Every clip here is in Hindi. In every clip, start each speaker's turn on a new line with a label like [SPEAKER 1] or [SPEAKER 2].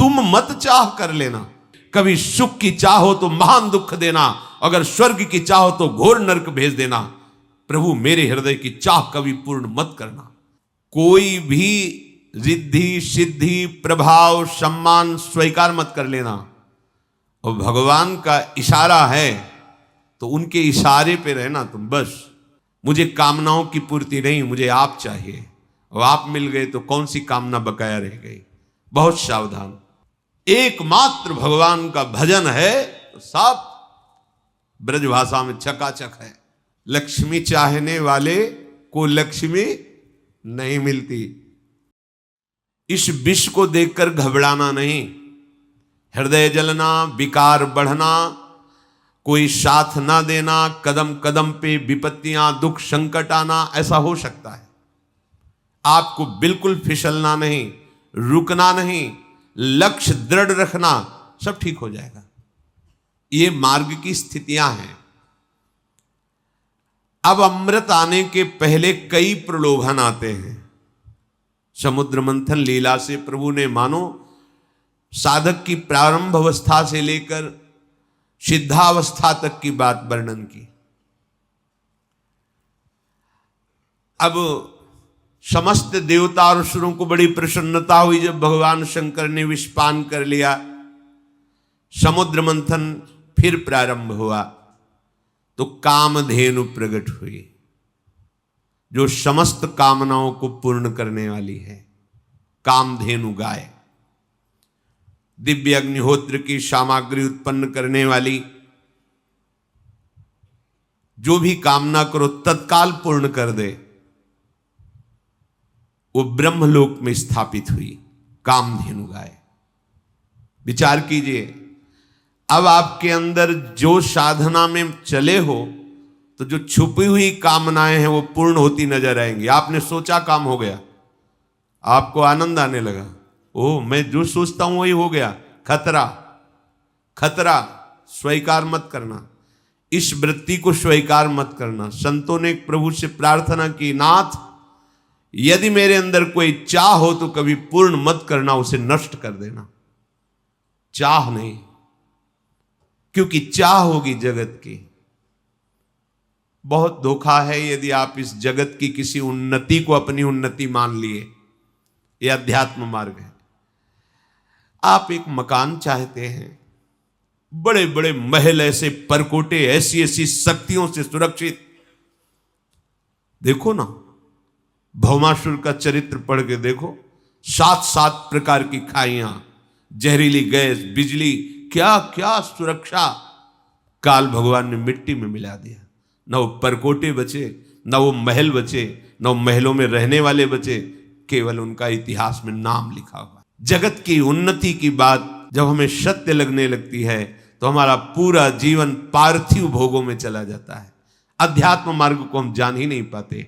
[SPEAKER 1] तुम मत चाह कर लेना। कभी सुख की चाह हो तो महान दुख देना, अगर स्वर्ग की चाह हो तो घोर नरक भेज देना। प्रभु मेरे हृदय की चाह कभी पूर्ण मत करना। कोई भी रिद्धि सिद्धि प्रभाव सम्मान स्वीकार मत कर लेना। और भगवान का इशारा है तो उनके इशारे पे रहना तुम। बस मुझे कामनाओं की पूर्ति नहीं, मुझे आप चाहिए, और आप मिल गए तो कौन सी कामना बकाया रह गई। बहुत सावधान। एकमात्र भगवान का भजन है तो सब ब्रजभाषा में चकाचक है। लक्ष्मी चाहने वाले को लक्ष्मी नहीं मिलती। इस विष को देखकर घबराना नहीं, हृदय जलना, विकार बढ़ना, कोई साथ ना देना, कदम कदम पे विपत्तियां दुख संकट आना, ऐसा हो सकता है। आपको बिल्कुल फिसलना नहीं, रुकना नहीं, लक्ष्य दृढ़ रखना, सब ठीक हो जाएगा। ये मार्ग की स्थितियां हैं। अब अमृत आने के पहले कई प्रलोभन आते हैं। समुद्र मंथन लीला से प्रभु ने मानो साधक की प्रारंभ अवस्था से लेकर सिद्धावस्था तक की बात वर्णन की। अब समस्त देवता और असुरों को बड़ी प्रसन्नता हुई जब भगवान शंकर ने विषपान कर लिया। समुद्र मंथन फिर प्रारंभ हुआ तो कामधेनु प्रकट हुई, जो समस्त कामनाओं को पूर्ण करने वाली है। कामधेनु गाय, दिव्य अग्निहोत्र की सामग्री उत्पन्न करने वाली, जो भी कामना करो तत्काल पूर्ण कर दे, वो ब्रह्मलोक में स्थापित हुई कामधेनु गाय। विचार कीजिए, अब आपके अंदर जो साधना में चले हो तो जो छुपी हुई कामनाएं हैं वो पूर्ण होती नजर आएंगी। आपने सोचा काम हो गया, आपको आनंद आने लगा, ओह मैं जो सोचता हूं वही हो गया। खतरा, खतरा स्वीकार मत करना, इस वृत्ति को स्वीकार मत करना। संतों ने प्रभु से प्रार्थना की, नाथ यदि मेरे अंदर कोई चाह हो तो कभी पूर्ण मत करना, उसे नष्ट कर देना। चाह नहीं, क्योंकि चाह होगी जगत की। बहुत धोखा है यदि आप इस जगत की किसी उन्नति को अपनी उन्नति मान लिए। यह अध्यात्म मार्ग है। आप एक मकान चाहते हैं, बड़े बड़े महल, ऐसे परकोटे, ऐसी ऐसी शक्तियों से सुरक्षित। देखो ना, भौमासुर का चरित्र पढ़ के देखो, 7 प्रकार की खाइयां, जहरीली गैस, बिजली, क्या क्या सुरक्षा काल भगवान ने मिट्टी में मिला दिया। न वो परकोटे बचे, न वो महल बचे, न वो महलों में रहने वाले बचे, केवल उनका इतिहास में नाम लिखा हुआ। जगत की उन्नति की बात जब हमें सत्य लगने लगती है तो हमारा पूरा जीवन पार्थिव भोगों में चला जाता है। अध्यात्म मार्ग को हम जान ही नहीं पाते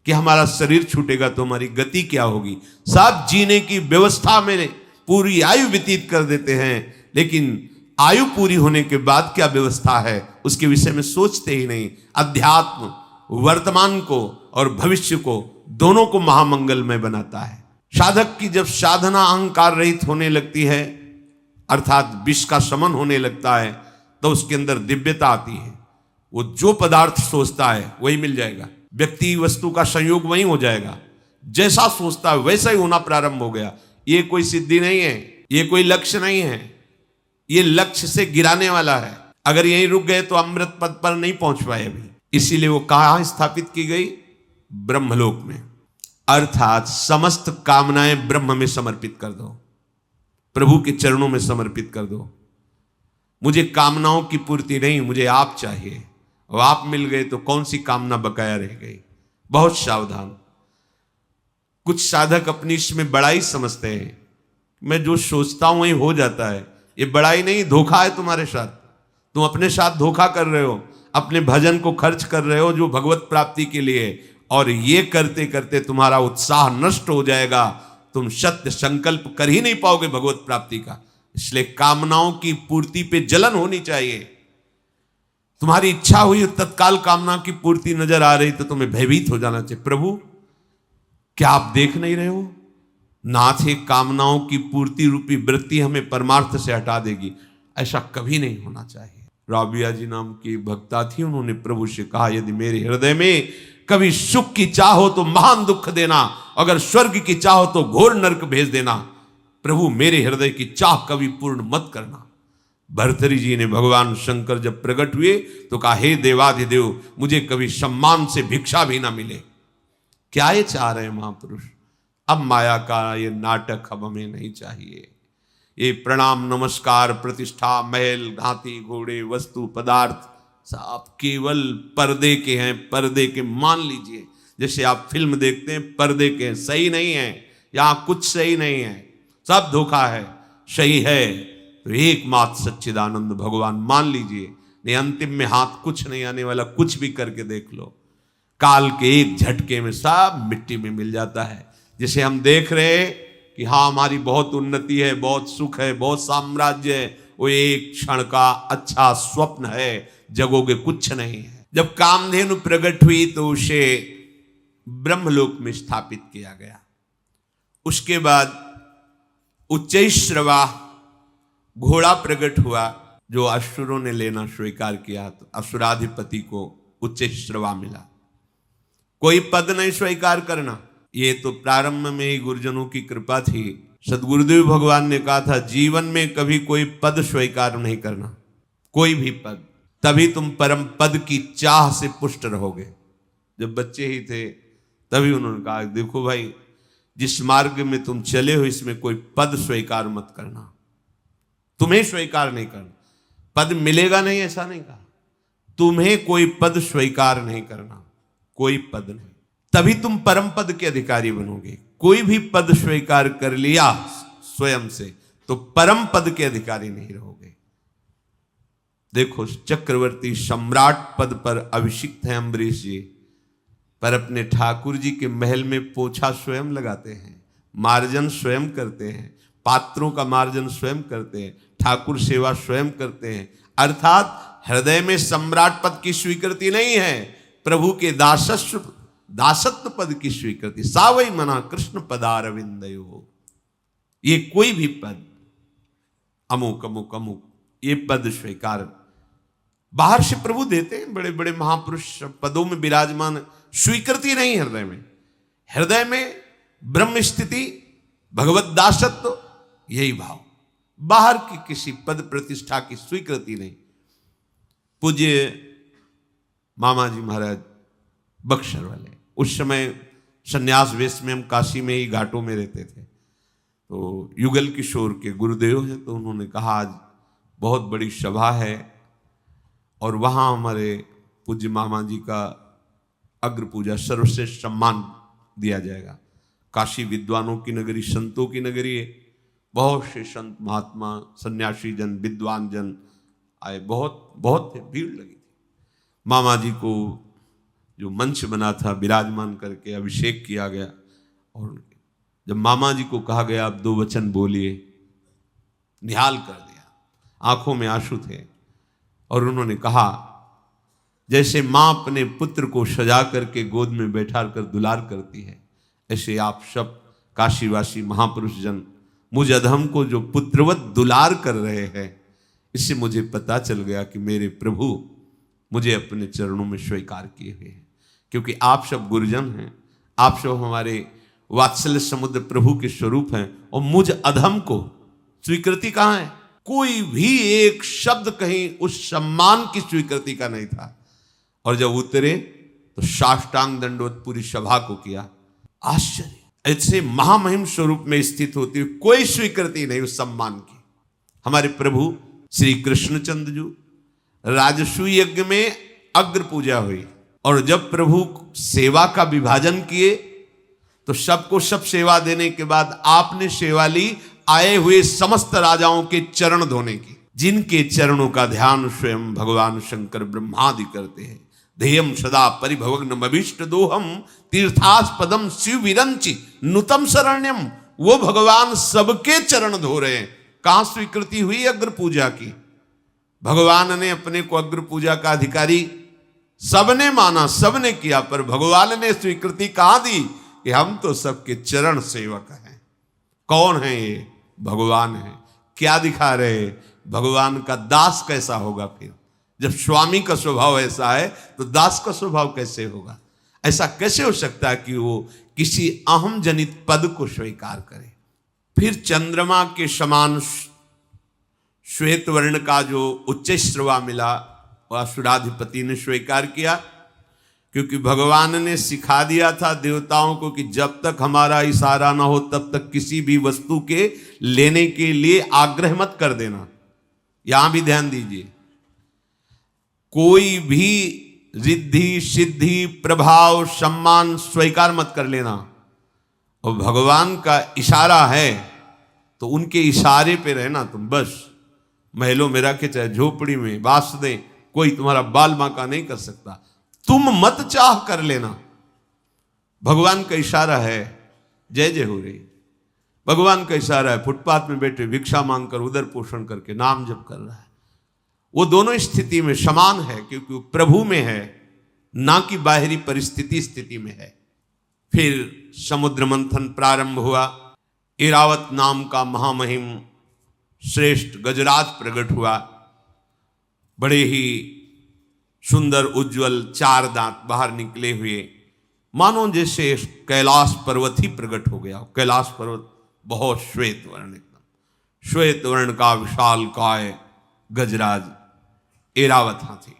[SPEAKER 1] कि हमारा शरीर छूटेगा तो हमारी गति क्या होगी। सब जीने की व्यवस्था में पूरी आयु व्यतीत कर देते हैं, लेकिन आयु पूरी होने के बाद क्या व्यवस्था है उसके विषय में सोचते ही नहीं। अध्यात्म वर्तमान को और भविष्य को दोनों को महामंगलमय बनाता है। साधक की जब साधना अहंकार रहित होने लगती है, अर्थात विष का शमन होने लगता है, तो उसके अंदर दिव्यता आती है। वो जो पदार्थ सोचता है वही मिल जाएगा, व्यक्ति वस्तु का संयोग वही हो जाएगा। जैसा सोचता है वैसा ही होना प्रारंभ हो गया। ये कोई सिद्धि नहीं है, ये कोई लक्ष्य नहीं है, ये लक्ष्य से गिराने वाला है। अगर यहीं रुक गए तो अमृत पद पर नहीं पहुंच पाए अभी। इसीलिए वो कहाँ स्थापित की गई? ब्रह्मलोक में। अर्थात समस्त कामनाएं ब्रह्म में समर्पित कर दो, प्रभु के चरणों में समर्पित कर दो। मुझे कामनाओं की पूर्ति नहीं, मुझे आप चाहिए, और आप मिल गए तो कौन सी कामना बकाया रह गई। बहुत सावधान। कुछ साधक अपनी इसमें बड़ाई समझते हैं, मैं जो सोचता हूं वही हो जाता है। ये बड़ाई नहीं, धोखा है तुम्हारे साथ। तुम अपने साथ धोखा कर रहे हो, अपने भजन को खर्च कर रहे हो जो भगवत प्राप्ति के लिए, और ये करते करते तुम्हारा उत्साह नष्ट हो जाएगा। तुम सत्य संकल्प कर ही नहीं पाओगे भगवत प्राप्ति का। इसलिए कामनाओं की पूर्ति पे जलन होनी चाहिए। तुम्हारी इच्छा हुई तत्काल कामना की पूर्ति नजर आ रही तो तुम्हें भयभीत हो जाना चाहिए। प्रभु क्या आप देख नहीं रहे हो? नाथ एक कामनाओं की पूर्ति रूपी वृत्ति हमें परमार्थ से हटा देगी, ऐसा कभी नहीं होना चाहिए। राबिया जी नाम की भक्ता थी, उन्होंने प्रभु से कहा, यदि मेरे हृदय में कभी सुख की चाह हो तो महान दुख देना, अगर स्वर्ग की चाह हो तो घोर नरक भेज देना, प्रभु मेरे हृदय की चाह कभी पूर्ण मत करना। भर्तृहरि जी ने भगवान शंकर जब प्रकट हुए तो कहा, हे देवाधिदेव, मुझे कभी सम्मान से भिक्षा भी ना मिले। क्या ये चाह रहे हैं महापुरुष? अब माया का ये नाटक अब हमें नहीं चाहिए। ये प्रणाम नमस्कार प्रतिष्ठा महल घाती घोड़े वस्तु पदार्थ सब केवल पर्दे के हैं, पर्दे के मान लीजिए। जैसे आप फिल्म देखते हैं, पर्दे के हैं, सही नहीं है, यहाँ कुछ सही नहीं है, सब धोखा है। सही है तो एकमात्र सच्चिदानंद भगवान मान लीजिए, नहीं अंतिम में हाथ कुछ नहीं आने वाला, कुछ भी करके देख लो, काल के एक झटके में सब मिट्टी में मिल जाता है। जिसे हम देख रहे हैं कि हाँ हमारी बहुत उन्नति है, बहुत सुख है, बहुत साम्राज्य है, वो एक क्षण का अच्छा स्वप्न है, जगोगे कुछ नहीं है। जब कामधेनु प्रकट हुई तो उसे ब्रह्मलोक में स्थापित किया गया। उसके बाद उच्चैश्रवा घोड़ा प्रकट हुआ, जो असुरों ने लेना स्वीकार किया तो असुराधिपति को उच्चैश्रवा मिला। कोई पद नहीं स्वीकार करना, ये तो प्रारंभ में ही गुरुजनों की कृपा थी। सदगुरुदेव भगवान ने कहा था, जीवन में कभी कोई पद स्वीकार नहीं करना, कोई भी पद, तभी तुम परम पद की चाह से पुष्ट रहोगे। जब बच्चे ही थे तभी उन्होंने कहा, देखो भाई, जिस मार्ग में तुम चले हो इसमें कोई पद स्वीकार मत करना, तुम्हें स्वीकार नहीं करना, पद मिलेगा नहीं ऐसा नहीं कहा, तुम्हें कोई पद स्वीकार नहीं करना, कोई पद नहीं, तभी तुम परम पद के अधिकारी बनोगे। कोई भी पद स्वीकार कर लिया स्वयं से तो परम पद के अधिकारी नहीं रहोगे। देखो, चक्रवर्ती सम्राट पद पर अभिषिक्त हैं अम्बरीश जी, पर अपने ठाकुर जी के महल में पोछा स्वयं लगाते हैं, मार्जन स्वयं करते हैं, पात्रों का मार्जन स्वयं करते हैं, ठाकुर सेवा स्वयं करते हैं। अर्थात हृदय में सम्राट पद की स्वीकृति नहीं है, प्रभु के दासत्व पद की स्वीकृति। सावई मना कृष्ण पदारविंदयो, ये कोई भी पद अमुक अमुक अमुक, ये पद स्वीकार बाहर से प्रभु देते हैं, बड़े बड़े महापुरुष पदों में विराजमान, स्वीकृति नहीं हृदय में। हृदय में ब्रह्म स्थिति, भगवत दासत्व, यही भाव, बाहर की किसी पद प्रतिष्ठा की स्वीकृति नहीं। पूज्य मामा जी महाराज बक्सर वाले, उस समय संन्यास वेश में हम काशी में ही घाटों में रहते थे, तो युगल किशोर के गुरुदेव हैं, तो उन्होंने कहा आज बहुत बड़ी सभा है और वहाँ हमारे पूज्य मामा जी का अग्र पूजा सर्वश्रेष्ठ सम्मान दिया जाएगा। काशी विद्वानों की नगरी, संतों की नगरी है, बहुत से संत महात्मा सन्यासी जन विद्वान जन आए, बहुत बहुत थे, भीड़ लगी थी। मामा जी को जो मंच बना था विराजमान करके अभिषेक किया गया, और जब मामा जी को कहा गया आप 2 वचन बोलिए, निहाल कर दिया, आंखों में आंसू थे, और उन्होंने कहा जैसे माँ अपने पुत्र को सजा करके गोद में बैठा कर दुलार करती है, ऐसे आप सब काशीवासी महापुरुष जन मुझ अधम को जो पुत्रवत दुलार कर रहे हैं, इससे मुझे पता चल गया कि मेरे प्रभु मुझे अपने चरणों में स्वीकार किए हुए हैं। क्योंकि आप सब गुरुजन हैं, आप सब हमारे वात्सल्य समुद्र प्रभु के स्वरूप हैं, और मुझ अधम को स्वीकृति कहाँ है? कोई भी एक शब्द कहीं उस सम्मान की स्वीकृति का नहीं था। और जब उतरे तो साष्टांग दंडवत पूरी सभा को किया। आश्चर्य, ऐसे महामहिम स्वरूप में स्थित होती हुई कोई स्वीकृति नहीं उस सम्मान की। हमारे प्रभु श्री कृष्णचंद्र जी राजसूय यज्ञ में अग्र पूजा हुई, और जब प्रभु सेवा का विभाजन किए तो सबको सब सेवा देने के बाद आपने सेवा ली आए हुए समस्त राजाओं के चरण धोने की, जिनके चरणों का ध्यान स्वयं भगवान शंकर ब्रह्मादि करते हैं। ध्येयम सदा परिभवग्नम अभीष्ट दोहम तीर्थास्पदम शिव विरंचि नुतम शरण्यम, वो भगवान सबके चरण धो रहे हैं। कहां स्वीकृति हुई अग्र पूजा की? भगवान ने अपने को अग्र पूजा का अधिकारी सबने माना, सबने किया, पर भगवान ने स्वीकृति कहां दी कि हम तो सबके चरण सेवक हैं। कौन है ये? भगवान है। क्या दिखा रहे? भगवान का दास कैसा होगा? फिर जब स्वामी का स्वभाव ऐसा है तो दास का स्वभाव कैसे होगा? ऐसा कैसे हो सकता है कि वो किसी अहम जनित पद को स्वीकार करे? फिर चंद्रमा के समान श्वेत वर्ण का जो उच्च श्रवा मिला वह असुराधिपति ने स्वीकार किया, क्योंकि भगवान ने सिखा दिया था देवताओं को कि जब तक हमारा इशारा ना हो तब तक किसी भी वस्तु के लेने के लिए आग्रह मत कर देना। यहां भी ध्यान दीजिए, कोई भी रिद्धि सिद्धि प्रभाव सम्मान स्वीकार मत कर लेना। और भगवान का इशारा है तो उनके इशारे पे रहना तुम। बस महलों में रखे चाहे झोपड़ी में बास दें, कोई तुम्हारा बाल बांका नहीं कर सकता। तुम मत चाह कर लेना, भगवान का इशारा है, जय जय हो रही। भगवान का इशारा है, फुटपाथ में बैठे भिक्षा मांगकर उदर पोषण करके नाम जप कर रहा है। वो दोनों स्थिति में समान है, क्योंकि वो प्रभु में है, ना कि बाहरी परिस्थिति स्थिति में है। फिर समुद्र मंथन प्रारंभ हुआ। इरावत नाम का महामहिम श्रेष्ठ गजराज प्रकट हुआ। बड़े ही सुंदर उज्जवल 4 दांत बाहर निकले हुए, मानो जैसे कैलाश पर्वत ही प्रकट हो गया। कैलाश पर्वत बहुत श्वेत वर्ण, एकदम श्वेत वर्ण का विशाल काय गजराज एरावत हाथी,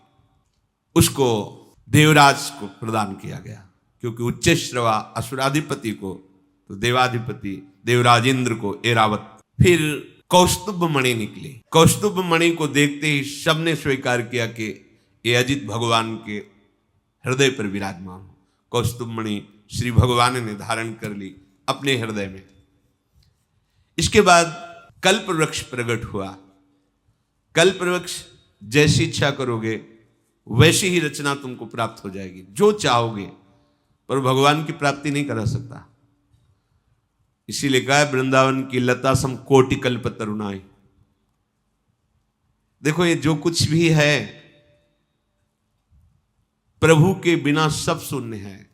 [SPEAKER 1] उसको देवराज को प्रदान किया गया, क्योंकि उच्च श्रवा असुराधिपति को तो देवाधिपति देवराज इंद्र को एरावत। फिर कौस्तुभ मणि निकली। कौस्तुभ मणि को देखते ही सबने स्वीकार किया कि ये अजित भगवान के हृदय पर विराजमान हो। कौस्तुभ मणि श्री भगवान ने धारण कर ली अपने हृदय में। इसके बाद कल्प वृक्ष प्रकट हुआ। कल्प वृक्ष जैसी इच्छा करोगे वैसी ही रचना तुमको प्राप्त हो जाएगी, जो चाहोगे, पर भगवान की प्राप्ति नहीं करा सकता। इसीलिए कहा है वृंदावन की लता सम कोटि कल्प तरुणाई। देखो ये जो कुछ भी है प्रभु के बिना सब शून्य है,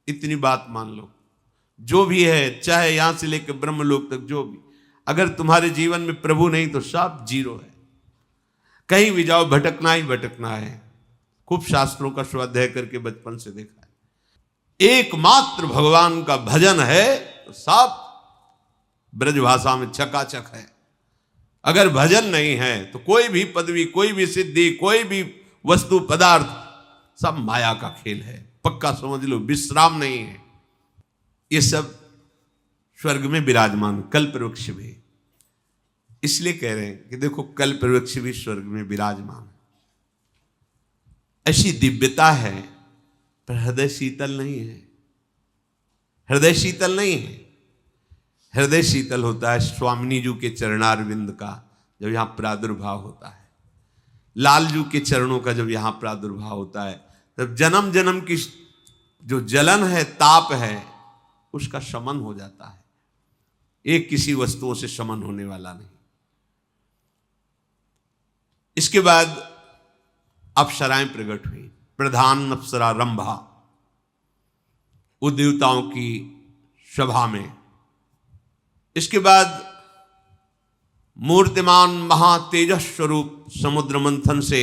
[SPEAKER 1] इतनी बात मान लो। जो भी है, चाहे यहां से लेकर ब्रह्मलोक तक, जो भी, अगर तुम्हारे जीवन में प्रभु नहीं तो सब जीरो है। कहीं भी जाओ भटकना ही भटकना है। खूब शास्त्रों का स्वाध्याय करके बचपन से देखा है। एकमात्र भगवान का भजन है तो सब ब्रज भाषा में चकाचक है। अगर भजन नहीं है तो कोई भी पदवी, कोई भी सिद्धि, कोई भी वस्तु पदार्थ सब माया का खेल है। पक्का समझ लो, विश्राम नहीं है। ये सब स्वर्ग में विराजमान कल्प वृक्ष भी, इसलिए कह रहे हैं कि देखो कल्प वृक्ष भी स्वर्ग में विराजमान है। ऐसी दिव्यता है, पर हृदय शीतल नहीं है। हृदय शीतल नहीं है। हृदय शीतल होता है स्वामिनी जी के चरणारविंद का जब यहां प्रादुर्भाव होता है, लाल जी के चरणों का जब यहां प्रादुर्भाव होता है, तब जन्म जन्म की जो जलन है, ताप है, उसका शमन हो जाता है। एक किसी वस्तुओं से शमन होने वाला नहीं। इसके बाद अप्सराएं प्रकट हुई। प्रधान अप्सरा रंभा, उद्देवताओं की सभा में। इसके बाद मूर्तिमान महातेजस स्वरूप समुद्र मंथन से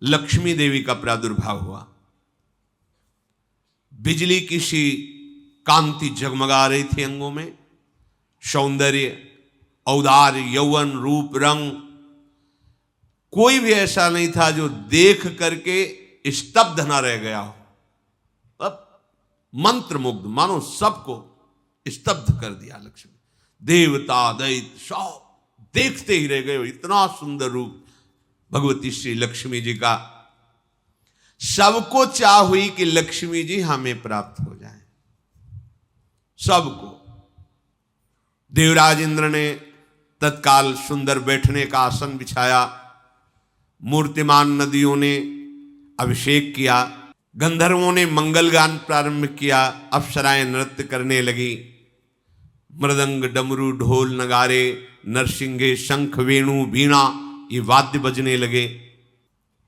[SPEAKER 1] लक्ष्मी देवी का प्रादुर्भाव हुआ। बिजली की सी कांति जगमगा रही थी अंगों में। सौंदर्य, औदार्य, यौवन, रूप, रंग, कोई भी ऐसा नहीं था जो देख करके स्तब्ध ना रह गया हो। अब मंत्रमुग्ध, मानो सबको स्तब्ध कर दिया लक्ष्मी। देवता दैत्य सब देखते ही रह गए। इतना सुंदर रूप भगवती श्री लक्ष्मी जी का। सबको चाह हुई कि लक्ष्मी जी हमें प्राप्त हो जाए, सबको। देवराज इंद्र ने तत्काल सुंदर बैठने का आसन बिछाया। मूर्तिमान नदियों ने अभिषेक किया। गंधर्वों ने मंगल गान प्रारंभ किया। अप्सराएं नृत्य करने लगी। मृदंग, डमरू, ढोल, नगारे, नरसिंगे, शंख, वेणु, वीणा, ये वाद्य बजने लगे।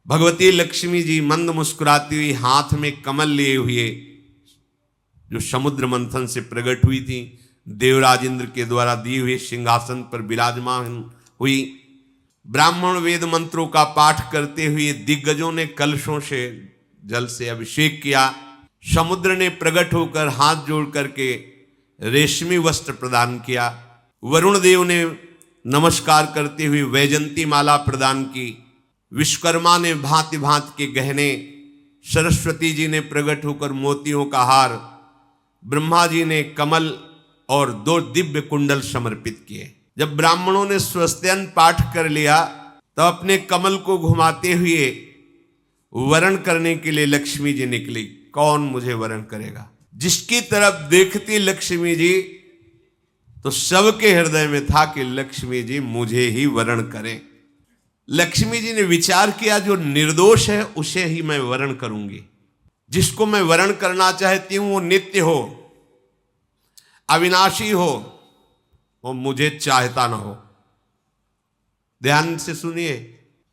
[SPEAKER 1] भगवती लक्ष्मी जी मंद मुस्कुराती हुई हाथ में कमल लिए हुए जो समुद्र मंथन से प्रकट हुई थी, देवराज इंद्र के द्वारा दी हुई सिंहासन पर विराजमान हुई। ब्राह्मण वेद मंत्रों का पाठ करते हुए दिग्गजों ने कलशों से जल से अभिषेक किया। समुद्र ने प्रकट होकर हाथ जोड़ करके रेशमी वस्त्र प्रदान किया। वरुण देव ने नमस्कार करते हुए वैजंती माला प्रदान की। विश्वकर्मा ने भांति भांति के गहने, सरस्वती जी ने प्रकट होकर मोतियों का हार, ब्रह्मा जी ने कमल और 2 दिव्य कुंडल समर्पित किए। जब ब्राह्मणों ने स्वस्त्यन पाठ कर लिया तो अपने कमल को घुमाते हुए वरण करने के लिए लक्ष्मी जी निकली। कौन मुझे वरण करेगा? जिसकी तरफ देखती लक्ष्मी जी तो सबके हृदय में था कि लक्ष्मी जी मुझे ही वरण करें। लक्ष्मी जी ने विचार किया जो निर्दोष है उसे ही मैं वरण करूंगी। जिसको मैं वरण करना चाहती हूं वो नित्य हो, अविनाशी हो, वो मुझे चाहता ना हो। ध्यान से सुनिए,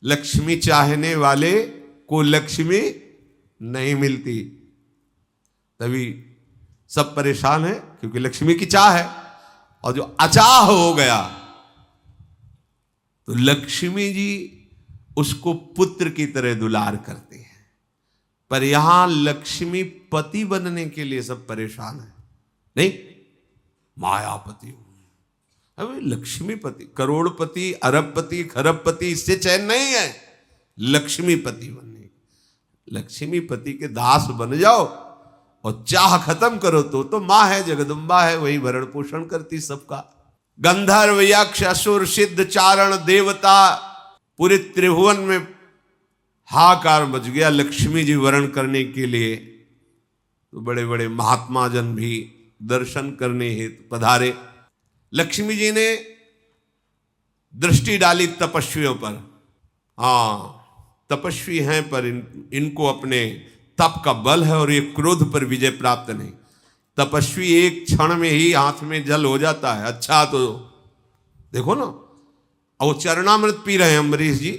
[SPEAKER 1] लक्ष्मी चाहने वाले को लक्ष्मी नहीं मिलती, तभी सब परेशान है, क्योंकि लक्ष्मी की चाह है। और जो अचाह हो गया तो लक्ष्मी जी उसको पुत्र की तरह दुलार करती है। पर यहां लक्ष्मी पति बनने के लिए सब परेशान है। नहीं, मायापति, अबे लक्ष्मीपति, करोड़पति, अरबपति, खरबपति, इससे चैन नहीं है। लक्ष्मीपति बनने, लक्ष्मीपति के दास बन जाओ और चाह खत्म करो तो मां है, जगदम्बा है, वही भरण पोषण करती सबका। गंधर्व, यक्ष, असुर, सिद्ध, चारण, देवता, पूरे त्रिभुवन में हाहाकार मच गया लक्ष्मी जी वरण करने के लिए। तो बड़े बड़े महात्मा जन भी दर्शन करने हेतु पधारे। लक्ष्मी जी ने दृष्टि डाली तपस्वियों पर। हाँ, तपस्वी हैं पर इनको अपने तप का बल है और ये क्रोध पर विजय प्राप्त नहीं। तपस्वी एक क्षण में ही हाथ में जल हो जाता है। अच्छा, तो देखो ना, और चरणामृत पी रहे हैं अम्बरीश जी,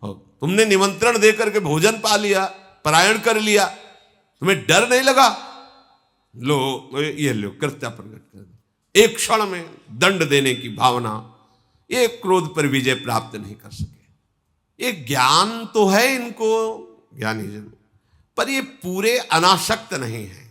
[SPEAKER 1] तुमने निमंत्रण दे करके भोजन पा लिया, परायण कर लिया, तुम्हें डर नहीं लगा? लो ये लो, कृत्या प्रकट कर दे। एक क्षण में दंड देने की भावना, ये क्रोध पर विजय प्राप्त नहीं कर सके। ये ज्ञान तो है इनको, ज्ञानी जन, पर ये पूरे अनासक्त नहीं है।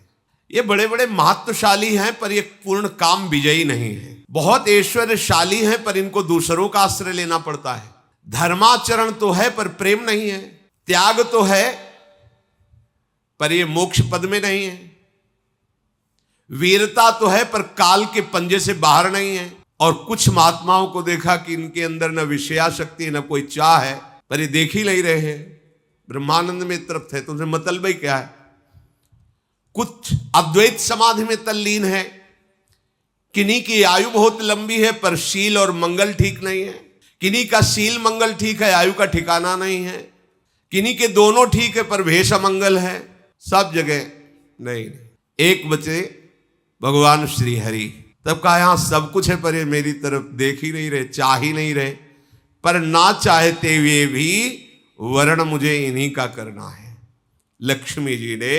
[SPEAKER 1] ये बड़े बड़े महत्वशाली हैं पर ये पूर्ण काम विजयी नहीं है। बहुत ऐश्वर्यशाली हैं पर इनको दूसरों का आश्रय लेना पड़ता है। धर्माचरण तो है पर प्रेम नहीं है। त्याग तो है पर ये मोक्ष पद में नहीं है। वीरता तो है पर काल के पंजे से बाहर नहीं है। और कुछ महात्माओं को देखा कि इनके अंदर न विषयाशक्ति न कोई चाह है, पर ये देख ही नहीं रहे हैं, ब्रह्मानंद में तृप्त है। तो उनसे मतलब ही क्या है? कुछ अद्वैत समाधि में तल्लीन है, किन्हीं की आयु बहुत लंबी है पर शील और मंगल ठीक नहीं है, किन्हीं का शील मंगल ठीक है, आयु का ठिकाना नहीं है, किन्हीं के दोनों ठीक है पर भेष अमंगल है। सब जगह नहीं। एक बचे भगवान श्री हरि। तब कहा यहां सब कुछ है पर ये मेरी तरफ देख ही नहीं रहे, चाह ही नहीं रहे। पर ना चाहते हुए भी वर्ण मुझे इन्हीं का करना है। लक्ष्मी जी ने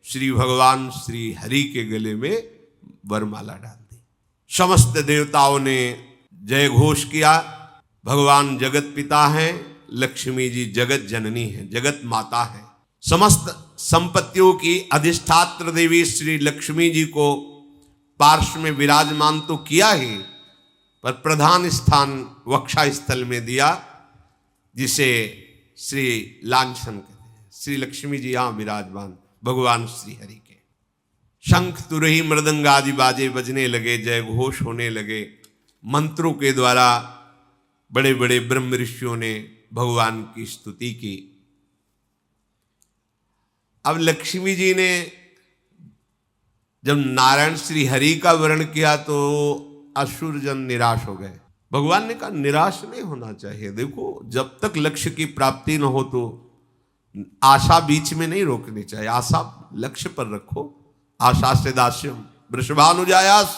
[SPEAKER 1] श्री भगवान श्री हरि के गले में वरमाला डाल दी। समस्त देवताओं ने जय घोष किया। भगवान जगत पिता हैं, लक्ष्मी जी जगत जननी है, जगत माता है। समस्त संपत्तियों की अधिष्ठात्र देवी श्री लक्ष्मी जी को पार्श्व में विराजमान तो किया ही, पर प्रधान स्थान वक्षा स्थल में दिया, जिसे श्री लांछन कहते हैं। श्री लक्ष्मी जी यहां विराजमान भगवान श्री हरि के। शंख, तुरही, मृदंग आदि बाजे बजने लगे, जय घोष होने लगे। मंत्रों के द्वारा बड़े बड़े ब्रह्म ऋषियों ने भगवान की स्तुति की। अब लक्ष्मी जी ने जब नारायण श्री हरि का वर्ण किया तो असुर जन निराश हो गए। भगवान ने कहा निराश नहीं होना चाहिए। देखो, जब तक लक्ष्य की प्राप्ति न हो तो आशा बीच में नहीं रोकनी चाहिए। आशा लक्ष्य पर रखो। आशा से दास्यम वृषभानुजायास।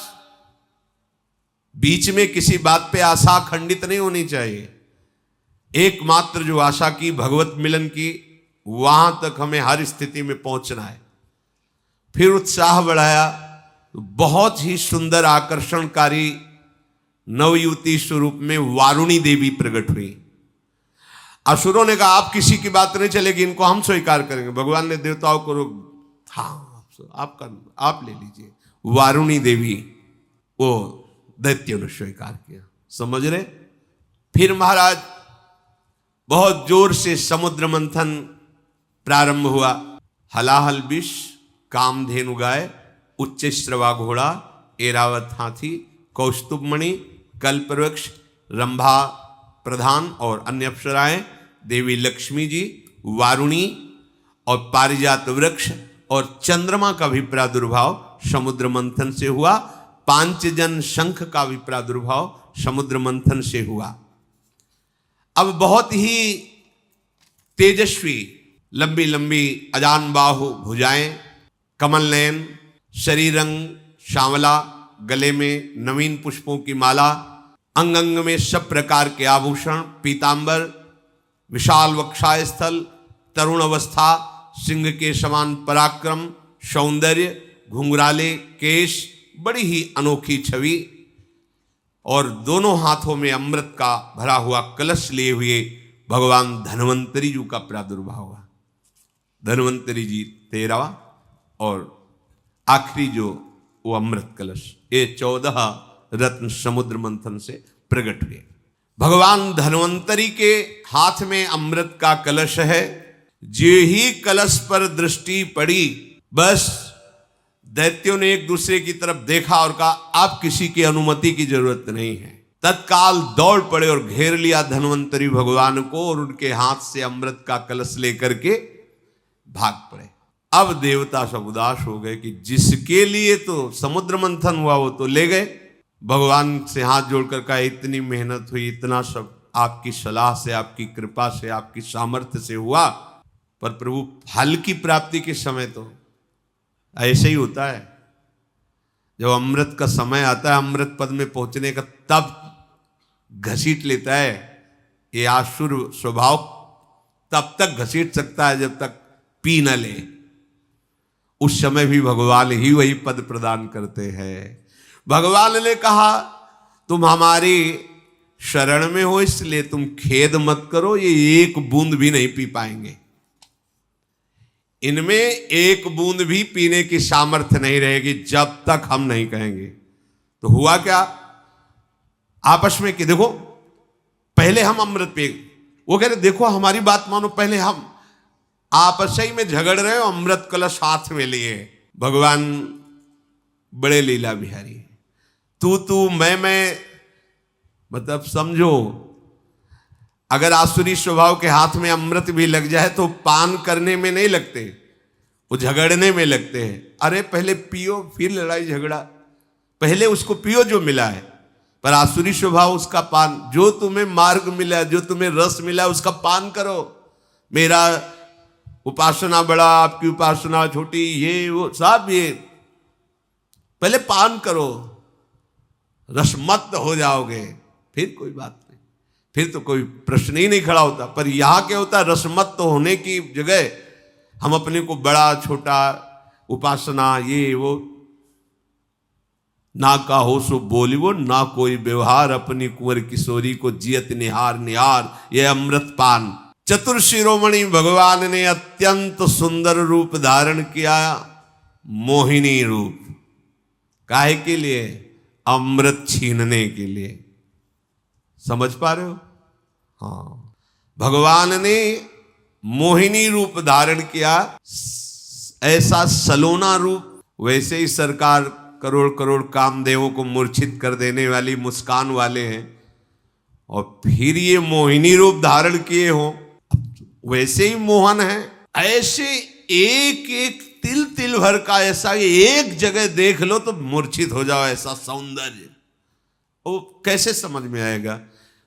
[SPEAKER 1] बीच में किसी बात पे आशा खंडित नहीं होनी चाहिए। एकमात्र जो आशा की भगवत मिलन की, वहां तक हमें हर स्थिति में पहुंचना है। फिर उत्साह बढ़ाया, तो बहुत ही सुंदर आकर्षणकारी नवयुवती स्वरूप में वारुणी देवी प्रकट हुई। असुरों ने कहा आप किसी की बात नहीं चलेगी, इनको हम स्वीकार करेंगे। भगवान ने देवताओं को हाँ आप ले लीजिए। वारुणी देवी वो दैत्यों ने स्वीकार किया। समझ रहे? फिर महाराज बहुत जोर से समुद्र मंथन प्रारंभ हुआ। हलाहल विष, कामधेनु गाय, उच्च श्रवा घोड़ा, एरावत हाथी, कौस्तुभमणि, कल्पवृक्ष, रंभा प्रधान और अन्य अप्सराएं, देवी लक्ष्मी जी, वारुणी और पारिजात वृक्ष और चंद्रमा का भी प्रादुर्भाव समुद्र मंथन से हुआ। पांचजन शंख का भी प्रादुर्भाव समुद्र मंथन से हुआ। अब बहुत ही तेजस्वी, लंबी लंबी अजान बाहु भुजाएं, कमल नयन, शरीर रंग श्यामला, गले में नवीन पुष्पों की माला, अंग अंग में सब प्रकार के आभूषण, पीतांबर, विशाल वक्षाय स्थल, तरुण अवस्था, सिंह के समान पराक्रम, सौंदर्य, घुंघराले केश, बड़ी ही अनोखी छवि, और दोनों हाथों में अमृत का भरा हुआ कलश लिए हुए भगवान धन्वंतरी जी का प्रादुर्भाव हुआ। धन्वंतरी जी 13वां और आखिरी जो वो अमृत कलश, ये 14 रत्न समुद्र मंथन से प्रकट हुए। भगवान धन्वंतरी के हाथ में अमृत का कलश है। जे ही कलश पर दृष्टि पड़ी, बस दैत्यों ने एक दूसरे की तरफ देखा और कहा आप किसी की अनुमति की जरूरत नहीं है। तत्काल दौड़ पड़े और घेर लिया धन्वंतरी भगवान को और उनके हाथ से अमृत का कलश लेकर के भाग पड़े। अब देवता सब उदास हो गए कि जिसके लिए तो समुद्र मंथन हुआ वो तो ले गए। भगवान से हाथ जोड़कर कहा इतनी मेहनत हुई, इतना सब आपकी सलाह से, आपकी कृपा से, आपकी सामर्थ्य से हुआ, पर प्रभु फल की प्राप्ति के समय तो ऐसे ही होता है। जब अमृत का समय आता है, अमृत पद में पहुंचने का, तब घसीट लेता है। ये आसुर स्वभाव तब तक घसीट सकता है जब तक पी न ले। उस समय भी भगवान ही वही पद प्रदान करते हैं। भगवान ने कहा तुम हमारी शरण में हो, इसलिए तुम खेद मत करो, ये एक बूंद भी नहीं पी पाएंगे। इनमें एक बूंद भी पीने की सामर्थ्य नहीं रहेगी जब तक हम नहीं कहेंगे। तो हुआ क्या, आपस में कि देखो पहले हम अमृत पे, वो कह रहे देखो हमारी बात मानो, पहले हम आपस ही में झगड़ रहे हो, अमृत कलश हाथ में लिए। भगवान बड़े लीला बिहारी, तू मैं, मतलब समझो अगर आसुरी स्वभाव के हाथ में अमृत भी लग जाए तो पान करने में नहीं लगते, वो झगड़ने में लगते हैं। अरे पहले पियो फिर लड़ाई झगड़ा, पहले उसको पियो जो मिला है। पर आसुरी स्वभाव उसका पान, जो तुम्हें मार्ग मिला, जो तुम्हें रस मिला उसका पान करो। मेरा उपासना बड़ा, आपकी उपासना छोटी, ये वो सब, ये पहले पान करो, रसमत्त हो जाओगे, फिर कोई बात नहीं, फिर तो कोई प्रश्न ही नहीं खड़ा होता। पर यहां क्या होता है, रसमत्त होने की जगह हम अपने को बड़ा छोटा, उपासना ये वो, ना का हो सो बोली वो, ना कोई व्यवहार, अपनी कुंवर किशोरी को जियत निहार निहार, ये अमृत पान। चतुर शिरोमणि भगवान ने अत्यंत सुंदर रूप धारण किया, मोहिनी रूप। काहे के लिए? अमृत छीनने के लिए। समझ पा रहे हो? हाँ, भगवान ने मोहिनी रूप धारण किया, ऐसा सलोना रूप। वैसे ही सरकार करोड़ करोड़ कामदेवों को मूर्छित कर देने वाली मुस्कान वाले हैं, और फिर ये मोहिनी रूप धारण किए हो, वैसे ही मोहन है। ऐसे एक एक तिल तिल भर का ऐसा, एक जगह देख लो तो मूर्छित हो जाओ, ऐसा सौंदर्य। वो कैसे समझ में आएगा?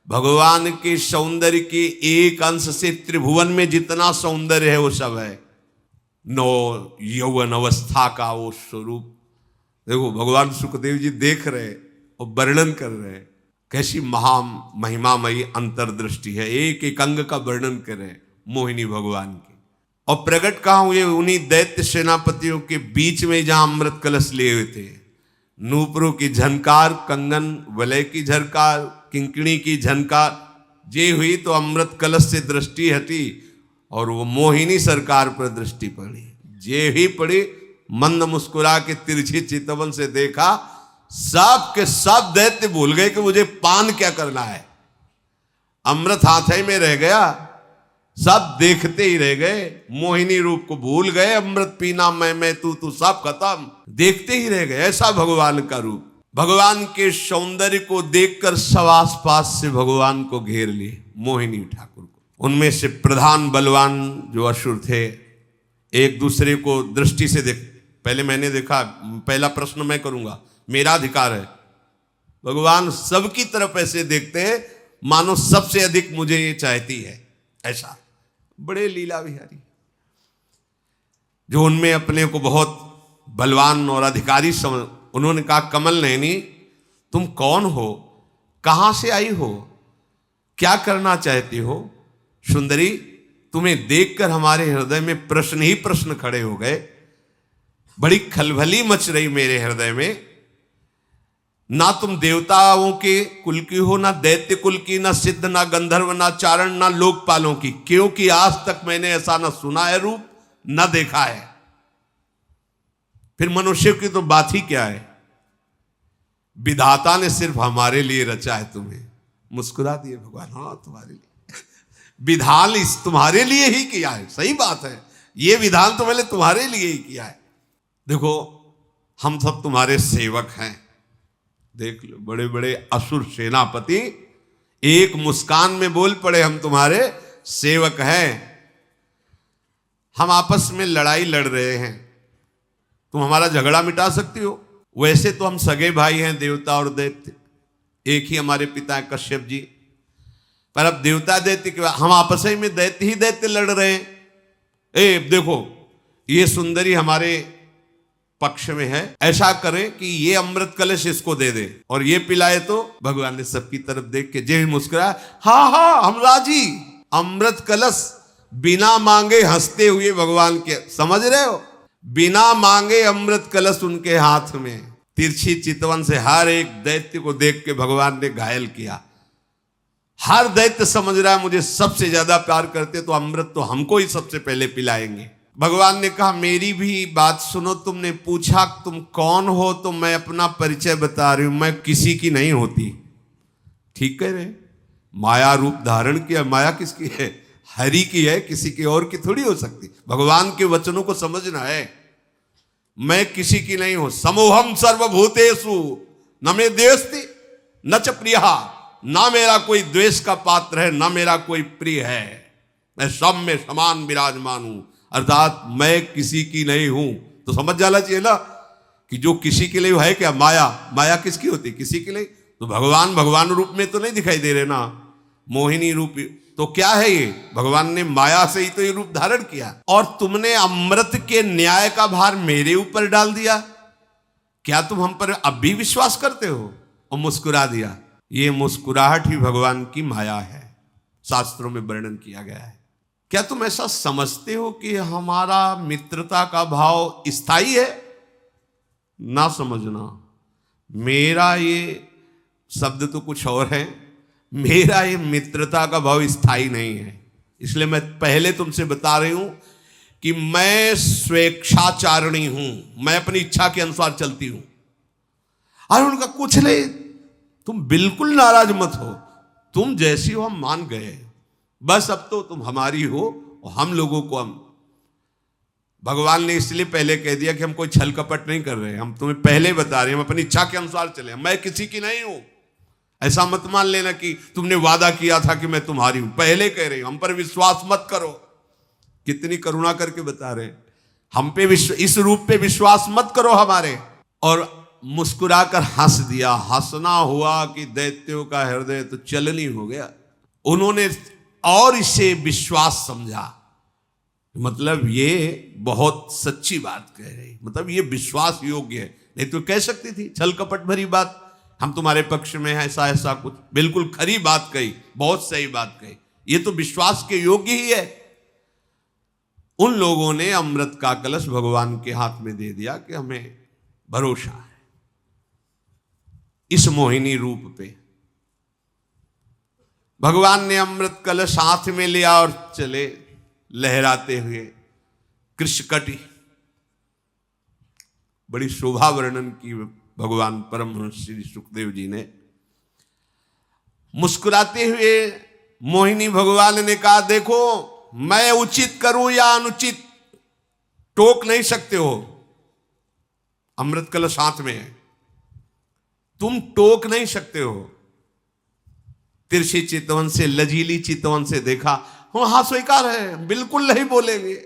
[SPEAKER 1] भगवान के सौंदर्य के एक अंश से त्रिभुवन में जितना सौंदर्य है वो सब है। नौ यौवन अवस्था का वो स्वरूप देखो, भगवान सुखदेव जी देख रहे और वर्णन कर रहे हैं, कैसी महा महिमामयी अंतर्दृष्टि है। एक एक अंग का वर्णन कर रहे हैं मोहिनी भगवान की। और प्रकट कहाँ हुए? उन्हीं दैत्य सेनापतियों के बीच में जहां अमृत कलश लिए हुए थे। नूपुरों की झनकार, कंगन वलय की झरकार, किंकणी की झनकार, जे हुई तो अमृत कलश से दृष्टि हटी और वो मोहिनी सरकार पर दृष्टि पड़ी। जे ही पड़ी, मंद मुस्कुरा के तिरछी चितवन से देखा, सब के सब दैत्य भूल गए कि मुझे पान क्या करना है। अमृत हाथ ही में रह गया, सब देखते ही रह गए, मोहिनी रूप को भूल गए। अमृत पीना मैं तू सब खत्म, देखते ही रह गए। ऐसा भगवान का रूप। भगवान के सौंदर्य को देखकर सब आस पास से भगवान को घेर लिए, मोहिनी ठाकुर को। उनमें से प्रधान बलवान जो असुर थे, एक दूसरे को दृष्टि से देख, पहले मैंने देखा, पहला प्रश्न मैं करूंगा, मेरा अधिकार है। भगवान सबकी तरफ ऐसे देखते हैं मानो सबसे अधिक मुझे ये चाहती है, ऐसा। बड़े लीला विहारी, जो उनमें अपने को बहुत बलवान और अधिकारी समझ। उन्होंने कहा, कमल नयनी तुम कौन हो, कहां से आई हो, क्या करना चाहती हो? सुंदरी, तुम्हें देखकर हमारे हृदय में प्रश्न ही प्रश्न खड़े हो गए। बड़ी खलबली मच रही मेरे हृदय में। ना तुम देवताओं के कुल की हो, ना दैत्य कुल की, ना सिद्ध, ना गंधर्व, ना चारण, ना लोकपालों की, क्योंकि आज तक मैंने ऐसा ना सुना है रूप, ना देखा है। फिर मनुष्य की तो बात ही क्या है। विधाता ने सिर्फ हमारे लिए रचा है तुम्हें। मुस्कुरा दिए भगवान, हाँ तुम्हारे लिए विधान इस तुम्हारे लिए ही किया है। सही बात है, ये विधान तो मैंने तुम्हारे लिए ही किया है। देखो, हम सब तुम्हारे सेवक हैं। देख लो, बड़े बड़े असुर सेनापति एक मुस्कान में बोल पड़े, हम तुम्हारे सेवक हैं। हम आपस में लड़ाई लड़ रहे हैं, तुम हमारा झगड़ा मिटा सकती हो? वैसे तो हम सगे भाई हैं, देवता और दैत्य, एक ही हमारे पिता हैं कश्यप जी। पर अब देवता दैत्य के, हम आपस में दैत्य ही दैत्य लड़ रहे हैं। देखो, ये सुंदरी हमारे पक्ष में है, ऐसा करें कि ये अमृत कलश इसको दे दे और ये पिलाए तो। भगवान ने सबकी तरफ देख के जे मुस्कुराया, हाँ हाँ हम राजी। अमृत कलश बिना मांगे हंसते हुए भगवान के, समझ रहे हो, बिना मांगे अमृत कलश उनके हाथ में। तिरछी चितवन से हर एक दैत्य को देख के भगवान ने घायल किया। हर दैत्य समझ रहा है मुझे सबसे ज्यादा प्यार करते तो अमृत तो हमको ही सबसे पहले पिलाएंगे। भगवान ने कहा, मेरी भी बात सुनो। तुमने पूछा तुम कौन हो, तो मैं अपना परिचय बता रही हूं, मैं किसी की नहीं होती। ठीक कह रहे, माया रूप धारण किया। माया किसकी है? हरि की है, किसी की और की थोड़ी हो सकती। भगवान के वचनों को समझना है। मैं किसी की नहीं हूं। समोहम सर्वभूतेषु न मे द्वेष्टि न च प्रियः, ना मेरा कोई द्वेष का पात्र है, ना मेरा कोई प्रिय है। मैं सब में समान विराजमान हूं, अर्थात मैं किसी की नहीं हूं। तो समझ जाना चाहिए ना कि जो किसी के लिए है क्या? माया। माया किसकी होती? किसी के लिए। तो भगवान भगवान रूप में तो नहीं दिखाई दे रहे ना, मोहिनी रूप। तो क्या है ये? भगवान ने माया से ही तो ये रूप धारण किया। और तुमने अमृत के न्याय का भार मेरे ऊपर डाल दिया। क्या तुम हम पर अब भी विश्वास करते हो? और मुस्कुरा दिया। ये मुस्कुराहट ही भगवान की माया है, शास्त्रों में वर्णन किया गया है। क्या तुम ऐसा समझते हो कि हमारा मित्रता का भाव स्थायी है? ना समझना। मेरा ये शब्द तो कुछ और है। मेरा ये मित्रता का भाव स्थायी नहीं है। इसलिए मैं पहले तुमसे बता रही हूं कि मैं स्वेच्छाचारिणी हूं, मैं अपनी इच्छा के अनुसार चलती हूं। और उनका कुछ नहीं, तुम बिल्कुल नाराज मत हो, तुम जैसी हो हम मान गए, बस अब तो तुम हमारी हो और हम लोगों को हम। भगवान ने इसलिए पहले कह दिया कि हम कोई छल कपट नहीं कर रहे, हम तुम्हें पहले बता रहे हैं, हम अपनी इच्छा के अनुसार चले, मैं किसी की नहीं हूं। ऐसा मत मान लेना कि तुमने वादा किया था कि मैं तुम्हारी हूं, पहले कह रही हूं, हम पर विश्वास मत करो। कितनी करुणा करके बता रहे हैं, हम पे इस रूप पे विश्वास मत करो हमारे। और मुस्कुराकर हंस दिया। हंसना हुआ कि दैत्यों का हृदय तो चलनी हो गया। उन्होंने और इसे विश्वास समझा, मतलब ये बहुत सच्ची बात कह रही, मतलब ये विश्वास योग्य है। नहीं तो कह सकती थी छल कपट भरी बात, हम तुम्हारे पक्ष में हैं, ऐसा ऐसा कुछ। बिल्कुल खरी बात कही, बहुत सही बात कही, ये तो विश्वास के योग्य ही है। उन लोगों ने अमृत का कलश भगवान के हाथ में दे दिया कि हमें भरोसा है। इस मोहिनी रूप पे। भगवान ने अमृत कलश हाथ में लिया और चले लहराते हुए। कृष्णकटी, बड़ी शोभा वर्णन की भगवान परमहंस श्री सुखदेव जी ने। मुस्कुराते हुए मोहिनी भगवान ने कहा, देखो मैं उचित करूं या अनुचित टोक नहीं सकते हो। अमृत कलश हाथ में है, तुम टोक नहीं सकते हो। तिरछी चितवन से, लजीली चितवन से देखा, हाँ स्वीकार है, बिल्कुल नहीं बोलेंगे।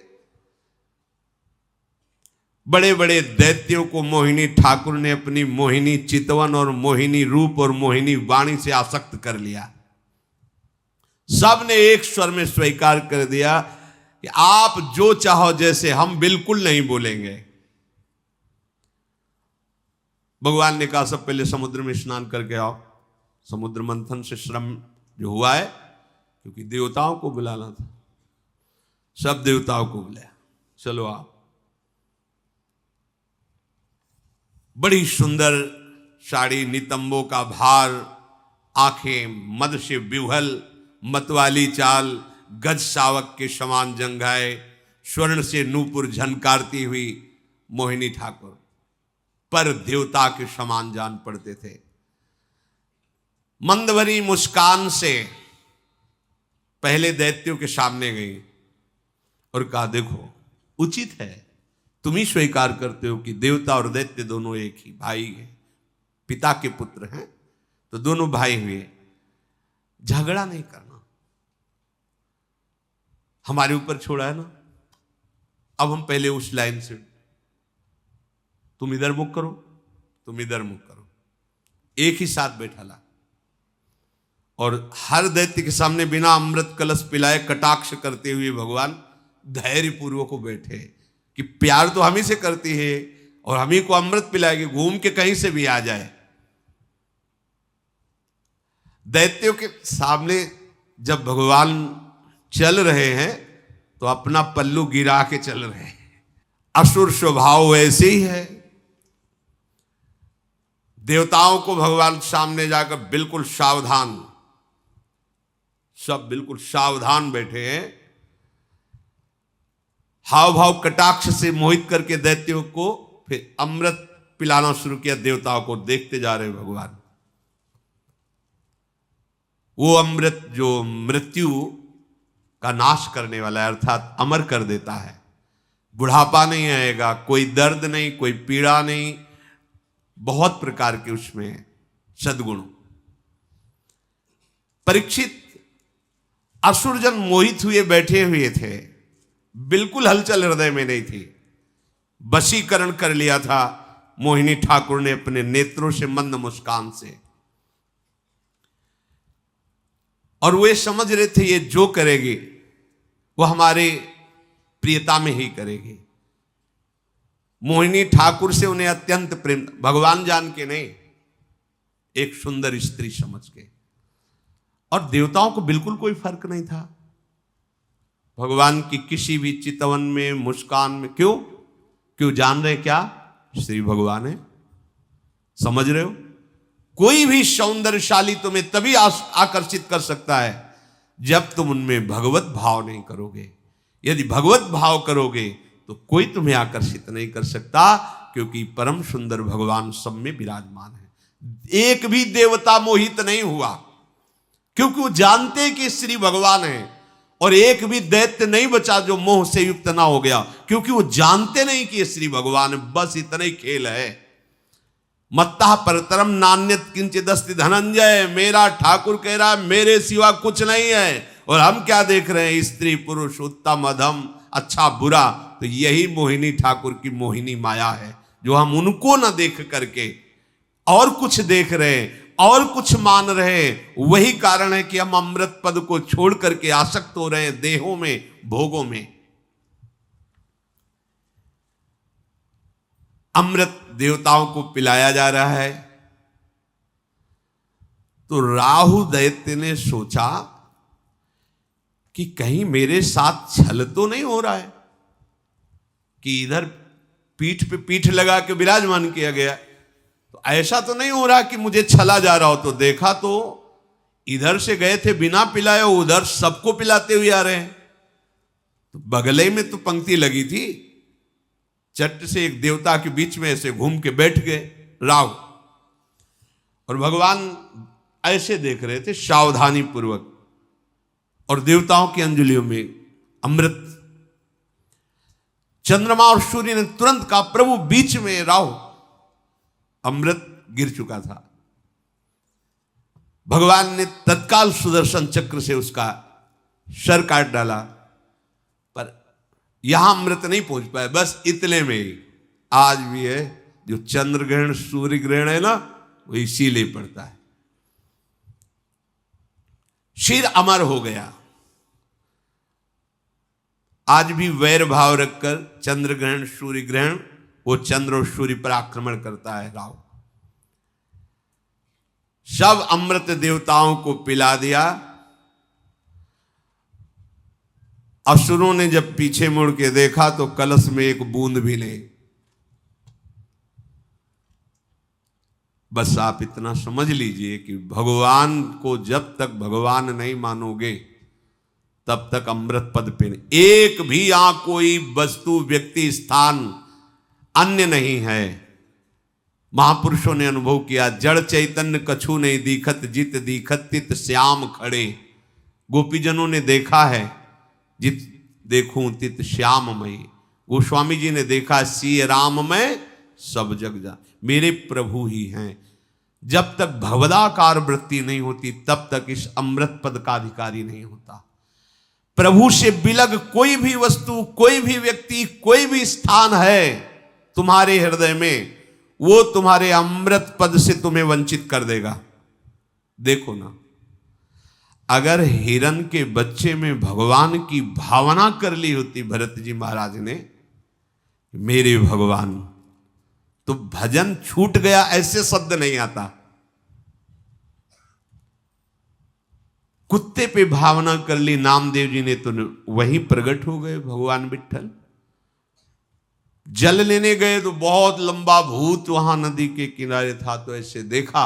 [SPEAKER 1] बड़े बड़े दैत्यों को मोहिनी ठाकुर ने अपनी मोहिनी चितवन और मोहिनी रूप और मोहिनी वाणी से आसक्त कर लिया। सब ने एक स्वर में स्वीकार कर दिया कि आप जो चाहो जैसे, हम बिल्कुल नहीं बोलेंगे। भगवान ने कहा, सब पहले समुद्र में स्नान करके आओ। समुद्र मंथन से श्रम जो हुआ है, क्योंकि देवताओं को बुलाना था, सब देवताओं को बुलाया, चलो आओ। बड़ी सुंदर साड़ी, नितंबों का भार, आंखें मद से विह्वल, मतवाली चाल, गज शावक के समान जंघाए, स्वर्ण से नूपुर झनकारती हुई मोहिनी ठाकुर पर देवता के समान जान पड़ते थे। मंदभरी मुस्कान से पहले दैत्यों के सामने गई और कहा, देखो उचित है, तुम ही स्वीकार करते हो कि देवता और दैत्य दोनों एक ही भाई हैं, पिता के पुत्र हैं, तो दोनों भाई हुए, झगड़ा नहीं करना। हमारे ऊपर छोड़ा है ना, अब हम पहले उस लाइन से, तुम इधर मुख करो, तुम इधर मुख करो, एक ही साथ बैठा ला। और हर दैत्य के सामने बिना अमृत कलश पिलाए कटाक्ष करते हुए भगवान धैर्य पूर्वक बैठे कि प्यार तो हम ही से करती है और हम ही को अमृत पिलाएगी, घूम के कहीं से भी आ जाए। दैत्यों के सामने जब भगवान चल रहे हैं तो अपना पल्लू गिरा के चल रहे हैं। असुर स्वभाव वैसे ही है। देवताओं को भगवान सामने जाकर बिल्कुल सावधान, सब बिल्कुल सावधान बैठे हैं। हाव भाव कटाक्ष से मोहित करके दैत्यों को फिर अमृत पिलाना शुरू किया। देवताओं को देखते जा रहे भगवान। वो अमृत जो मृत्यु का नाश करने वाला है, अर्थात अमर कर देता है। बुढ़ापा नहीं आएगा, कोई दर्द नहीं, कोई पीड़ा नहीं, बहुत प्रकार के उसमें सद्गुण। परीक्षित असुरजन मोहित हुए बैठे हुए थे, बिल्कुल हलचल हृदय में नहीं थी। वशीकरण कर लिया था मोहिनी ठाकुर ने अपने नेत्रों से, मंद मुस्कान से। और वे समझ रहे थे ये जो करेगी वो हमारे प्रियता में ही करेगी। मोहिनी ठाकुर से उन्हें अत्यंत प्रेम, भगवान जान के नहीं, एक सुंदर स्त्री समझ के। और देवताओं को बिल्कुल कोई फर्क नहीं था भगवान की किसी भी चितवन में, मुस्कान में। क्यों जान रहे क्या, श्री भगवान है। समझ रहे हो, कोई भी सौंदर्यशाली तुम्हें तभी आकर्षित कर सकता है जब तुम उनमें भगवत भाव नहीं करोगे। यदि भगवत भाव करोगे तो कोई तुम्हें आकर्षित नहीं कर सकता, क्योंकि परम सुंदर भगवान सब में विराजमान है। एक भी देवता मोहित नहीं हुआ, क्योंकि वो जानते कि श्री भगवान है। और एक भी दैत्य नहीं बचा जो मोह से युक्त ना हो गया, क्योंकि वो जानते नहीं कि ये श्री भगवान है। बस इतना ही खेल है। मत्ता परतरम नान्यत किंचित अस्ति धनंजय। मेरा ठाकुर कह रहा है मेरे सिवा कुछ नहीं है। और हम क्या देख रहे हैं, स्त्री पुरुष, उत्तम अधम, अच्छा बुरा। तो यही मोहिनी ठाकुर की मोहिनी माया है, जो हम उनको न देख करके और कुछ देख रहे हैं और कुछ मान रहे हैं। वही कारण है कि हम अमृत पद को छोड़ करके आसक्त हो रहे हैं देहों में, भोगों में। अमृत देवताओं को पिलाया जा रहा है। तो राहु दैत्य ने सोचा कि कहीं मेरे साथ छल तो नहीं हो रहा है, कि इधर पीठ पे पीठ लगा के विराजमान किया गया। तो ऐसा तो नहीं हो रहा कि मुझे छला जा रहा हो। तो देखा तो इधर से गए थे बिना पिलाए, उधर सबको पिलाते हुए आ रहे हैं। तो बगले में तो पंक्ति लगी थी, चट से एक देवता के बीच में ऐसे घूम के बैठ गए राव, और भगवान ऐसे देख रहे थे सावधानी पूर्वक, और देवताओं की अंजलियों में अमृत। चंद्रमा और सूर्य ने तुरंत कहा प्रभु बीच में राव, अमृत गिर चुका था। भगवान ने तत्काल सुदर्शन चक्र से उसका सर काट डाला, पर यहां अमृत नहीं पहुंच पाया। बस इतने में ही आज भी है जो चंद्र ग्रहण सूर्य ग्रहण है ना, वो इसीलिए पड़ता है। शिर अमर हो गया। आज भी वैर भाव रखकर चंद्र ग्रहण सूर्य ग्रहण, वो चंद्र और सूर्य पर आक्रमण करता है राव। सब अमृत देवताओं को पिला दिया। असुरों ने जब पीछे मुड़ के देखा तो कलश में एक बूंद भी नहीं। बस आप इतना समझ लीजिए कि भगवान को जब तक भगवान नहीं मानोगे तब तक अमृत पद पे नहीं। एक भी यहां कोई वस्तु व्यक्ति स्थान अन्य नहीं है। महापुरुषों ने अनुभव किया, जड़ चैतन्य कछु नहीं दीखत, जित दीखत तित श्याम खड़े। गोपीजनों ने देखा है, जित देखूं तित श्याममयी। गोस्वामी जी ने देखा, सी राम में सब जग जा, मेरे प्रभु ही हैं। जब तक भवदाकार वृत्ति नहीं होती तब तक इस अमृत पद का अधिकारी नहीं होता। प्रभु से बिलग कोई भी वस्तु, कोई भी व्यक्ति, कोई भी स्थान है तुम्हारे हृदय में, वो तुम्हारे अमृत पद से तुम्हें वंचित कर देगा। देखो ना, अगर हिरण के बच्चे में भगवान की भावना कर ली होती भरत जी महाराज ने, मेरे भगवान, तो भजन छूट गया ऐसे शब्द नहीं आता। कुत्ते पे भावना कर ली नामदेव जी ने तो वहीं प्रकट हो गए भगवान विठ्ठल। जल लेने गए तो बहुत लंबा भूत वहां नदी के किनारे था, तो ऐसे देखा,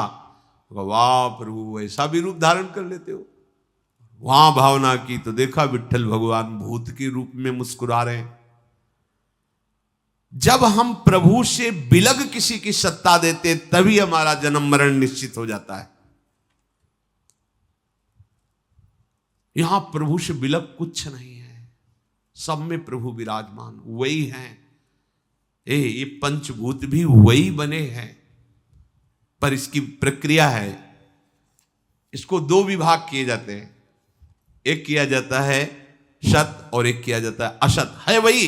[SPEAKER 1] वाह प्रभु ऐसा भी रूप धारण कर लेते हो। वहां भावना की तो देखा विठ्ठल भगवान भूत के रूप में मुस्कुरा रहे हैं। जब हम प्रभु से बिलग किसी की सत्ता देते तभी हमारा जन्म मरण निश्चित हो जाता है। यहां प्रभु से बिलग कुछ नहीं है, सब में प्रभु विराजमान वही हैं। ये पंचभूत भी वही बने हैं, पर इसकी प्रक्रिया है। इसको दो विभाग किए जाते हैं, एक किया जाता है सत और एक किया जाता है असत। है वही,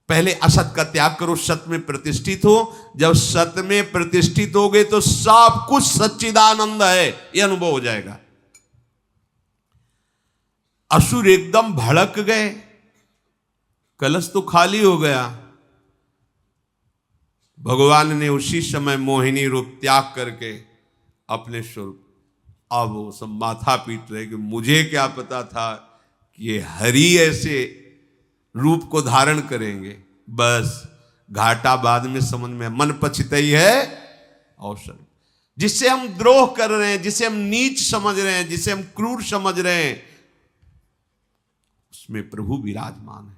[SPEAKER 1] पहले असत का त्याग करो, सत में प्रतिष्ठित हो। जब सत में प्रतिष्ठित हो गए तो सब कुछ सच्चिदानंद है, यह अनुभव हो जाएगा। असुर एकदम भड़क गए, कलश तो खाली हो गया। भगवान ने उसी समय मोहिनी रूप त्याग करके अपने स्वरूप, अब वो सब माथा पीट रहे कि मुझे क्या पता था कि ये हरि ऐसे रूप को धारण करेंगे। बस घाटा बाद में समझ में, मन पछताई है अवसर। जिससे हम द्रोह कर रहे हैं, जिसे हम नीच समझ रहे हैं, जिसे हम क्रूर समझ रहे हैं, उसमें प्रभु विराजमान है।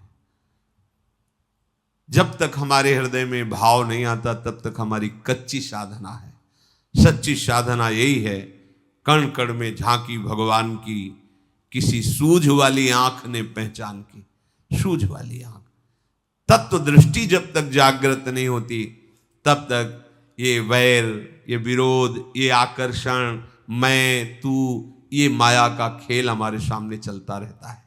[SPEAKER 1] जब तक हमारे हृदय में भाव नहीं आता तब तक हमारी कच्ची साधना है। सच्ची साधना यही है, कण कण में झांकी भगवान की, किसी सूझ वाली आंख ने पहचान की। सूझ वाली आंख, तत्व दृष्टि जब तक जागृत नहीं होती तब तक ये वैर, ये विरोध, ये आकर्षण, मैं तू, ये माया का खेल हमारे सामने चलता रहता है।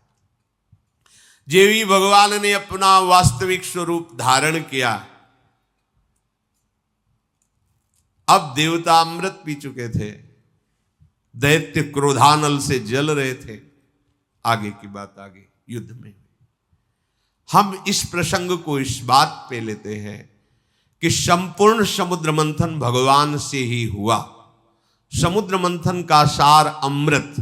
[SPEAKER 1] जेवी भगवान ने अपना वास्तविक स्वरूप धारण किया, अब देवता अमृत पी चुके थे, दैत्य क्रोधानल से जल रहे थे। आगे की बात आगे युद्ध में हम इस प्रसंग को इस बात पे लेते हैं कि संपूर्ण समुद्र मंथन भगवान से ही हुआ। समुद्र मंथन का सार अमृत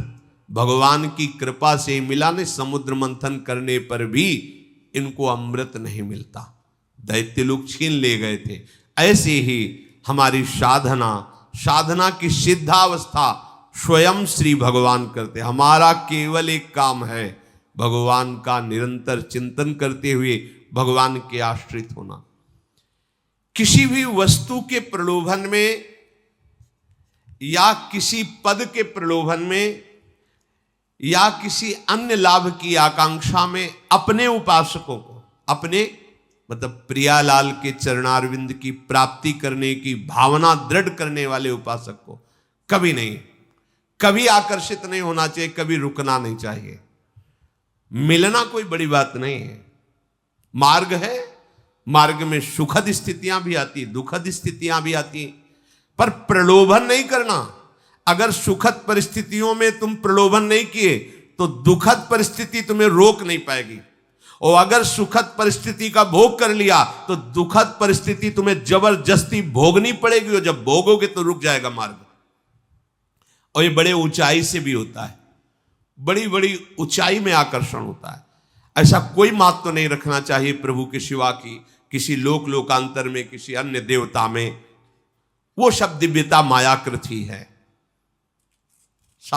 [SPEAKER 1] भगवान की कृपा से मिला। ने समुद्र मंथन करने पर भी इनको अमृत नहीं मिलता, दैत्य लोग छीन ले गए थे। ऐसे ही हमारी साधना, साधना की सिद्धावस्था स्वयं श्री भगवान करते। हमारा केवल एक काम है, भगवान का निरंतर चिंतन करते हुए भगवान के आश्रित होना। किसी भी वस्तु के प्रलोभन में या किसी पद के प्रलोभन में या किसी अन्य लाभ की आकांक्षा में अपने उपासकों को, अपने मतलब प्रियालाल के चरणारविंद की प्राप्ति करने की भावना दृढ़ करने वाले उपासक को कभी नहीं, कभी आकर्षित नहीं होना चाहिए, कभी रुकना नहीं चाहिए। मिलना कोई बड़ी बात नहीं है, मार्ग है, मार्ग में सुखद स्थितियां भी आती, दुखद स्थितियां भी आती, पर प्रलोभन नहीं करना। अगर सुखद परिस्थितियों में तुम प्रलोभन नहीं किए तो दुखद परिस्थिति तुम्हें रोक नहीं पाएगी, और अगर सुखद परिस्थिति का भोग कर लिया तो दुखद परिस्थिति तुम्हें जबरदस्ती भोगनी पड़ेगी, और जब भोगोगे तो रुक जाएगा मार्ग। और ये बड़े ऊंचाई से भी होता है, बड़ी बड़ी ऊंचाई में आकर्षण होता है। ऐसा कोई मात तो नहीं रखना चाहिए प्रभु के सिवा की किसी लोकांतर में, किसी अन्य देवता में। वो सब दिव्यता मायाकृत ही है।